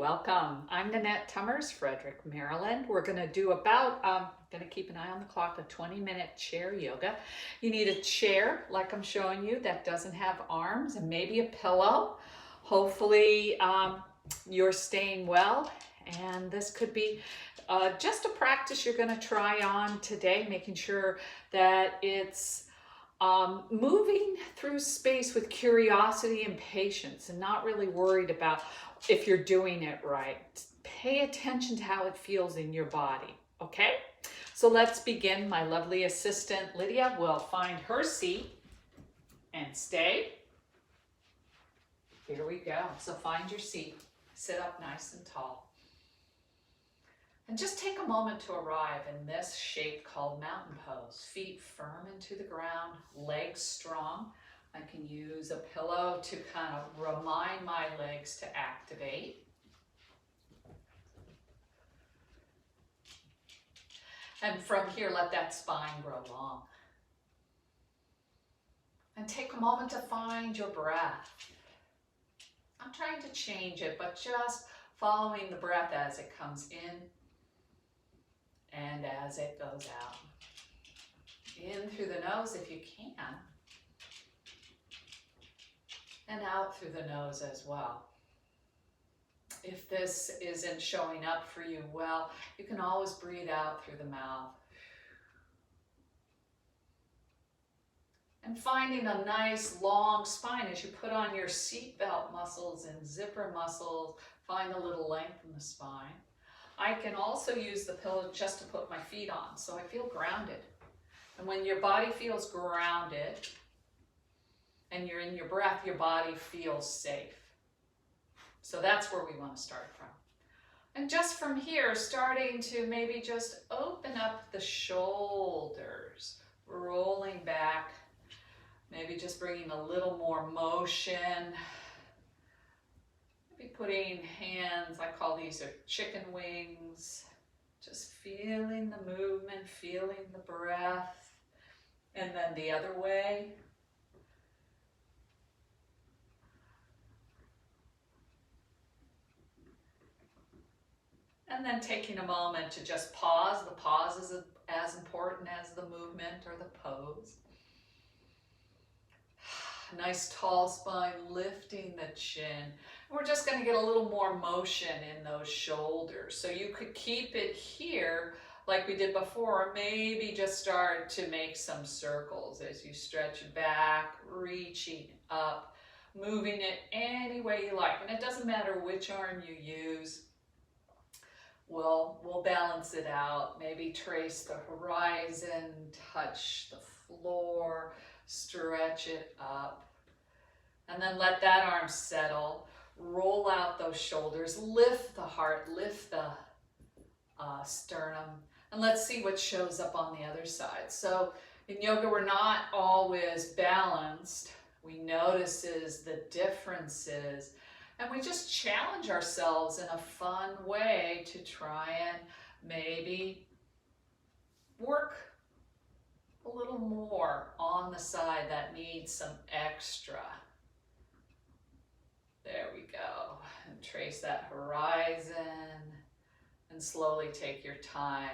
welcome. I'm Nanette Tummers, Frederick, Maryland. We're going to do about, going to keep an eye on the clock, a 20-minute chair yoga. You need a chair, like I'm showing you, that doesn't have arms, and maybe a pillow. Hopefully you're staying well, and this could be just a practice you're going to try on today, making sure that it's moving through space with curiosity and patience and not really worried about if you're doing it right. Pay attention to how it feels in your body, okay? So let's begin. My lovely assistant, Lydia, will find her seat and stay. Here we go. So find your seat. Sit up nice and tall. And just take a moment to arrive in this shape called mountain pose. Feet firm into the ground, legs strong. I can use a pillow to kind of remind my legs to activate. And from here, let that spine grow long. And take a moment to find your breath. I'm trying to change it, but just following the breath as it comes in and as it goes out. In through the nose if you can, and out through the nose as well. If this isn't showing up for you well, you can always breathe out through the mouth. And finding a nice long spine as you put on your seatbelt muscles and zipper muscles, find a little length in the spine. I can also use the pillow just to put my feet on, so I feel grounded. And when your body feels grounded and you're in your breath, your body feels safe. So that's where we want to start from. And just from here, starting to maybe just open up the shoulders, rolling back, maybe just bringing a little more motion. Maybe putting hands, I call these are chicken wings, just feeling the movement, feeling the breath, and then the other way. And then taking a moment to just pause. The pause is as important as the movement or the pose. Nice tall spine, lifting the chin. We're just going to get a little more motion in those shoulders. So you could keep it here like we did before, or maybe just start to make some circles as you stretch back, reaching up, moving it any way you like. And it doesn't matter which arm you use. We'll balance it out. Maybe trace the horizon, touch the floor, stretch it up. And then let that arm settle. Roll out those shoulders, lift the heart, lift the sternum, and let's see what shows up on the other side. So in yoga, we're not always balanced. We notice the differences, and we just challenge ourselves in a fun way to try and maybe work a little more on the side that needs some extra. There we go. And trace that horizon and slowly take your time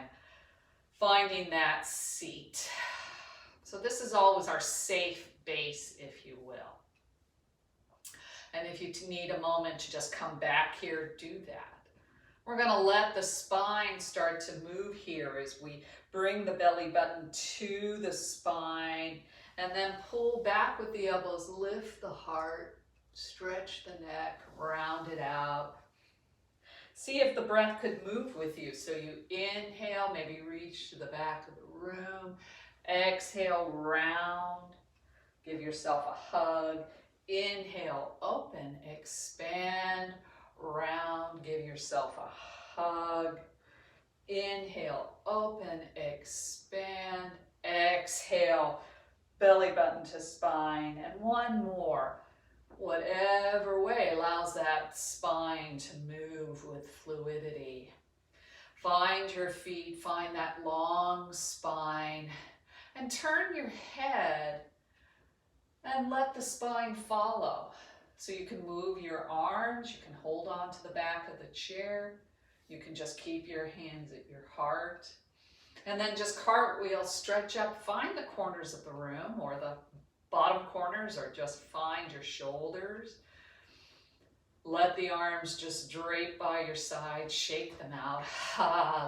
finding that seat. So this is always our safe base, if you will. And if you need a moment to just come back here, do that. We're going to let the spine start to move here as we bring the belly button to the spine and then pull back with the elbows, lift the heart, stretch the neck, round it out. See if the breath could move with you. So you inhale, maybe reach to the back of the room. Exhale, round. Give yourself a hug. Inhale, open, expand, round. Give yourself a hug. Inhale, open, expand. Exhale, belly button to spine. And one more. Whatever way allows that spine to move with fluidity. Find your feet, find that long spine, and turn your head and let the spine follow. So you can move your arms, you can hold on to the back of the chair, you can just keep your hands at your heart. And then just cartwheel, stretch up, find the corners of the room or the bottom corners, or just find your shoulders. Let the arms just drape by your side, shake them out.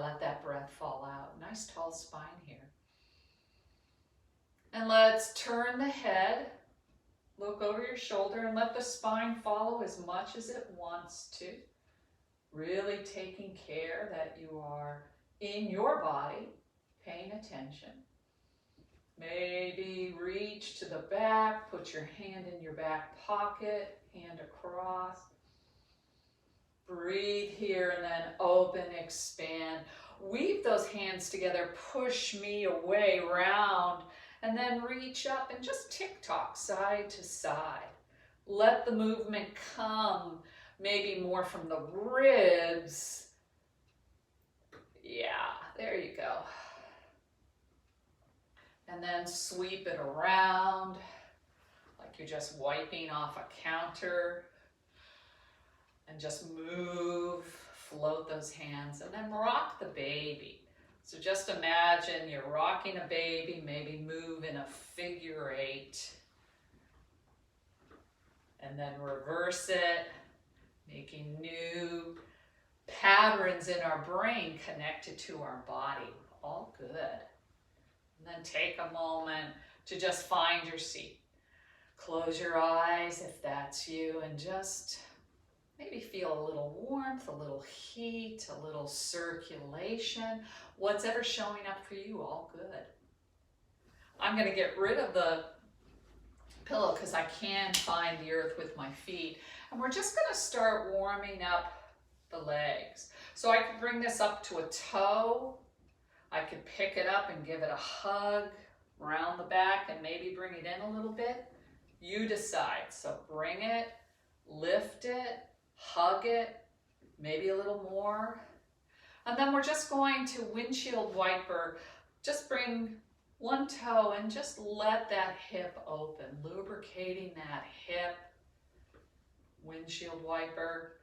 Let that breath fall out. Nice tall spine here. And let's turn the head, look over your shoulder, and let the spine follow as much as it wants to. Really taking care that you are in your body, paying attention. Maybe reach to the back, put your hand in your back pocket, hand across. Breathe here and then open, expand. Weave those hands together, push me away, round, and then reach up and just tick-tock side to side. Let the movement come, maybe more from the ribs. Yeah, there you go. And then sweep it around like you're just wiping off a counter. And just move, float those hands, and then rock the baby. So just imagine you're rocking a baby, maybe move in a figure 8. And then reverse it, making new patterns in our brain connected to our body. All good. And then take a moment to just find your seat. Close your eyes if that's you, and just maybe feel a little warmth, a little heat, a little circulation. What's ever showing up for you, all good. I'm going to get rid of the pillow because I can find the earth with my feet. And we're just going to start warming up the legs. So I could bring this up to a toe. I could pick it up and give it a hug around the back and maybe bring it in a little bit. You decide. So bring it, lift it, hug it, maybe a little more. And then we're just going to windshield wiper. Just bring one toe and just let that hip open, lubricating that hip. Windshield wiper.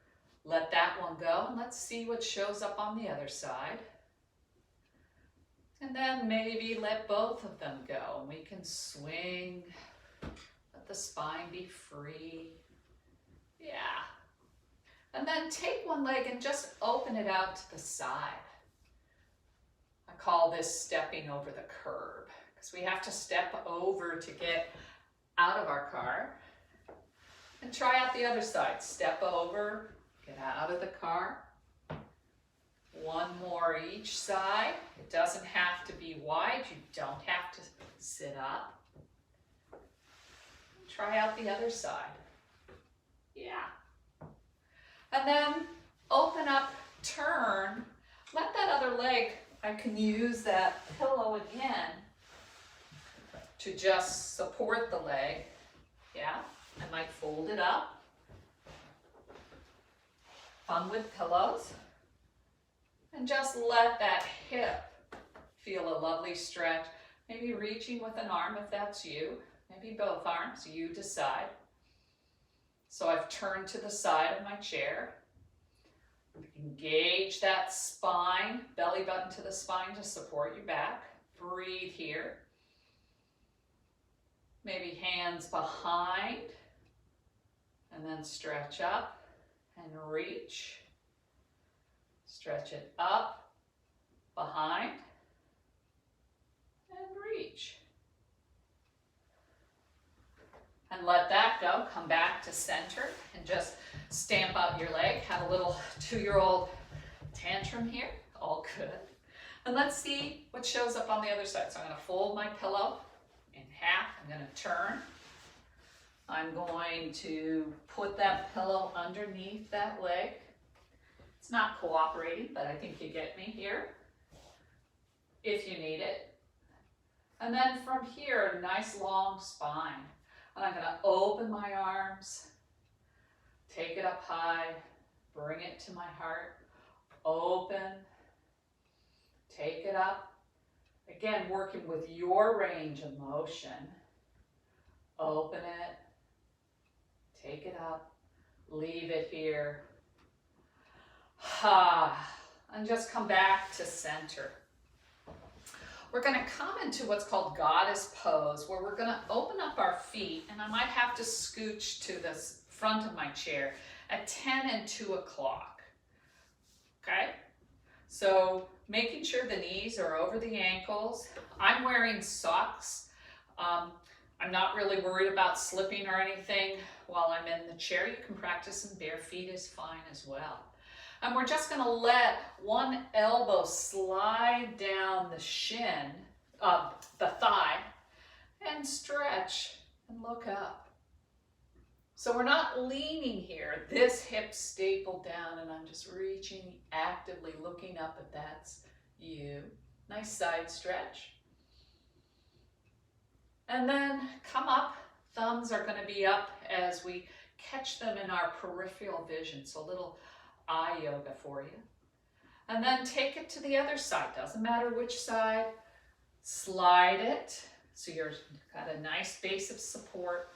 Let that one go, and let's see what shows up on the other side. And then maybe let both of them go, and we can swing. Let the spine be free. Yeah. And then take one leg and just open it out to the side. I call this stepping over the curb, because we have to step over to get out of our car. And try out the other side. Step over, get out of the car. One more each side. It doesn't have to be wide. You don't have to sit up. Try out the other side. Yeah. And then open up, turn. Let that other leg, I can use that pillow again to just support the leg. Yeah, I might fold it up. Fun with pillows. And just let that hip feel a lovely stretch. Maybe reaching with an arm if that's you. Maybe both arms, you decide. So I've turned to the side of my chair. Engage that spine, belly button to the spine to support your back. Breathe here. Maybe hands behind, and then stretch up and reach. Stretch it up, behind, and reach. And let that go. Come back to center and just stamp out your leg. Have a little 2-year-old tantrum here. All good. And let's see what shows up on the other side. So I'm going to fold my pillow in half. I'm going to turn. I'm going to put that pillow underneath that leg. It's not cooperating, but I think you get me here if you need it. And then from here, nice long spine. And I'm going to open my arms, take it up high, bring it to my heart, open, take it up. Again, working with your range of motion. Open it, Take it up, leave it here. And just come back to center. We're going to come into what's called goddess pose, where we're going to open up our feet, and I might have to scooch to the front of my chair at 10 and 2 o'clock. Okay? So making sure the knees are over the ankles. I'm wearing socks. I'm not really worried about slipping or anything while I'm in the chair. You can practice in bare feet is fine as well. And we're just going to let one elbow slide down the shin, the thigh, and stretch and look up. So we're not leaning here. This hip stapled down, and I'm just reaching, actively looking up if that's you. Nice side stretch. And then come up. Thumbs are going to be up as we catch them in our peripheral vision. So a little eye yoga for you. And then take it to the other side. Doesn't matter which side. Slide it so you've got a nice base of support.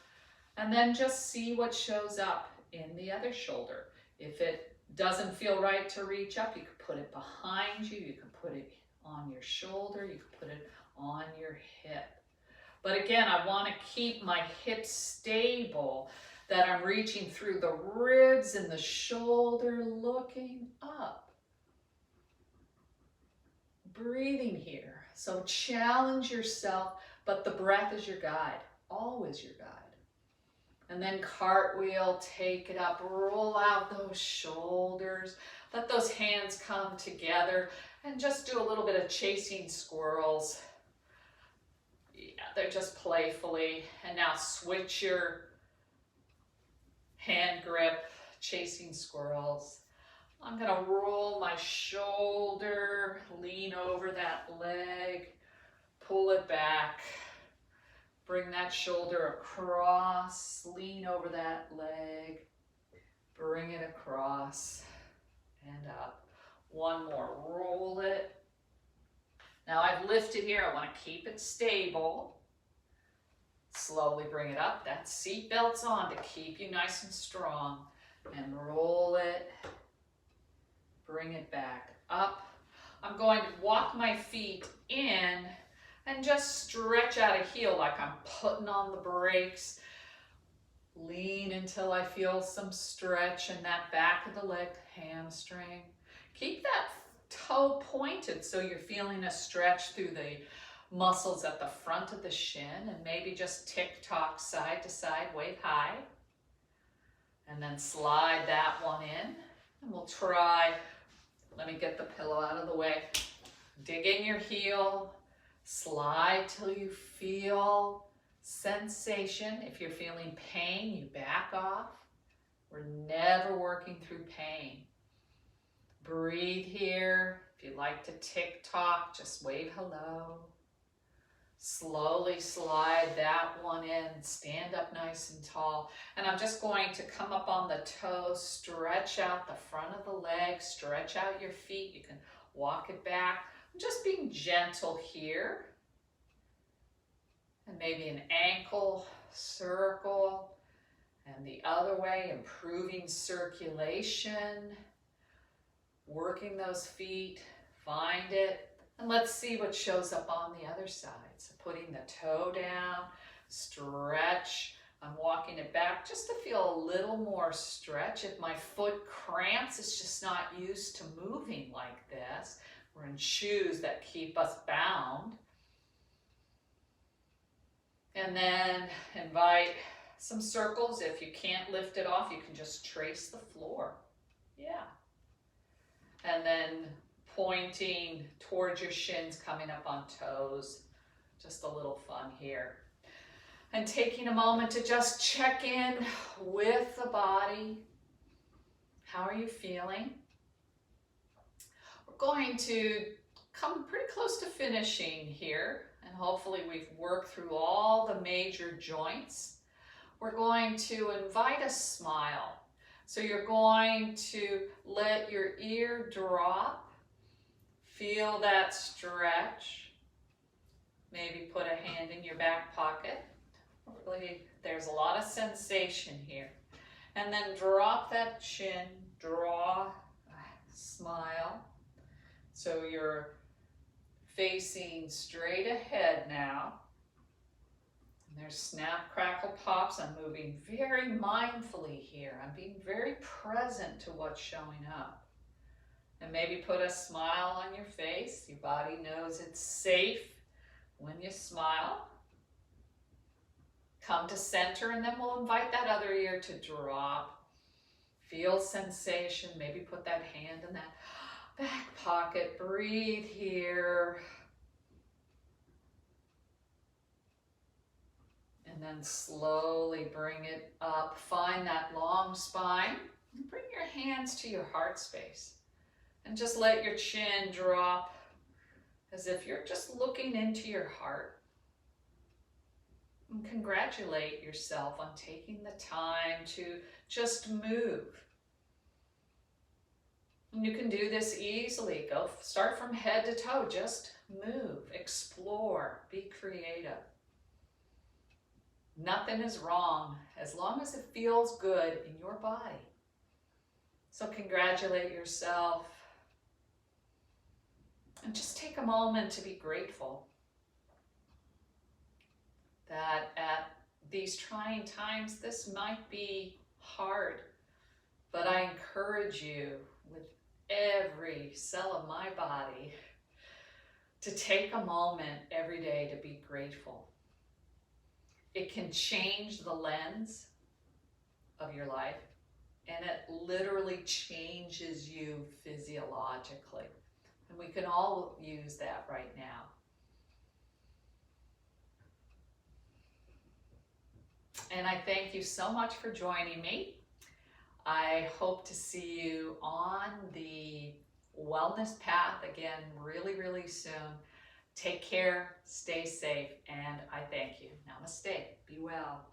And then just see what shows up in the other shoulder. If it doesn't feel right to reach up, you can put it behind you. You can put it on your shoulder. You can put it on your hip. But again, I want to keep my hips stable, that I'm reaching through the ribs and the shoulder, looking up. Breathing here. So challenge yourself, but the breath is your guide, always your guide. And then cartwheel, take it up, roll out those shoulders, let those hands come together, and just do a little bit of chasing squirrels. Yeah, they're just playfully. And now switch your hand grip, chasing squirrels. I'm going to roll my shoulder, lean over that leg, pull it back, bring that shoulder across, lean over that leg, bring it across and up. One more, roll it. Now I've lifted here, I want to keep it stable. Slowly bring it up. That seat belt's on to keep you nice and strong. And roll it. Bring it back up. I'm going to walk my feet in and just stretch out a heel like I'm putting on the brakes. Lean until I feel some stretch in that back of the leg, hamstring. Keep that toe pointed so you're feeling a stretch through the muscles at the front of the shin, and maybe just tick-tock side to side, wave high. And then slide that one in. And we'll try, let me get the pillow out of the way. Dig in your heel, slide till you feel sensation. If you're feeling pain, you back off. We're never working through pain. Breathe here. If you like to tick-tock, just wave hello. Slowly slide that one in, stand up nice and tall. And I'm just going to come up on the toes, stretch out the front of the leg, stretch out your feet. You can walk it back. I'm just being gentle here. And maybe an ankle circle. And the other way, improving circulation. Working those feet, find it. And let's see what shows up on the other side. So putting the toe down, stretch. I'm walking it back just to feel a little more stretch. If my foot cramps, it's just not used to moving like this. We're in shoes that keep us bound. And then invite some circles. If you can't lift it off, you can just trace the floor. Yeah. And then pointing towards your shins, coming up on toes. Just a little fun here. And taking a moment to just check in with the body. How are you feeling? We're going to come pretty close to finishing here. And hopefully we've worked through all the major joints. We're going to invite a smile. So you're going to let your ear drop. Feel that stretch. Maybe put a hand in your back pocket. Hopefully there's a lot of sensation here. And then drop that chin, draw a smile. So you're facing straight ahead now. And there's snap, crackle, pops. I'm moving very mindfully here. I'm being very present to what's showing up. And maybe put a smile on your face. Your body knows it's safe when you smile. Come to center, and then we'll invite that other ear to drop. Feel sensation. Maybe put that hand in that back pocket. Breathe here. And then slowly bring it up. Find that long spine. And bring your hands to your heart space. And just let your chin drop as if you're just looking into your heart. And congratulate yourself on taking the time to just move. And you can do this easily. Start from head to toe. Just move, explore, be creative. Nothing is wrong as long as it feels good in your body. So congratulate yourself. And just take a moment to be grateful that at these trying times, this might be hard, but I encourage you with every cell of my body to take a moment every day to be grateful. It can change the lens of your life, and it literally changes you physiologically. And we can all use that right now. And I thank you so much for joining me. I hope to see you on the wellness path again really, really soon. Take care, stay safe, and I thank you. Namaste. Be well.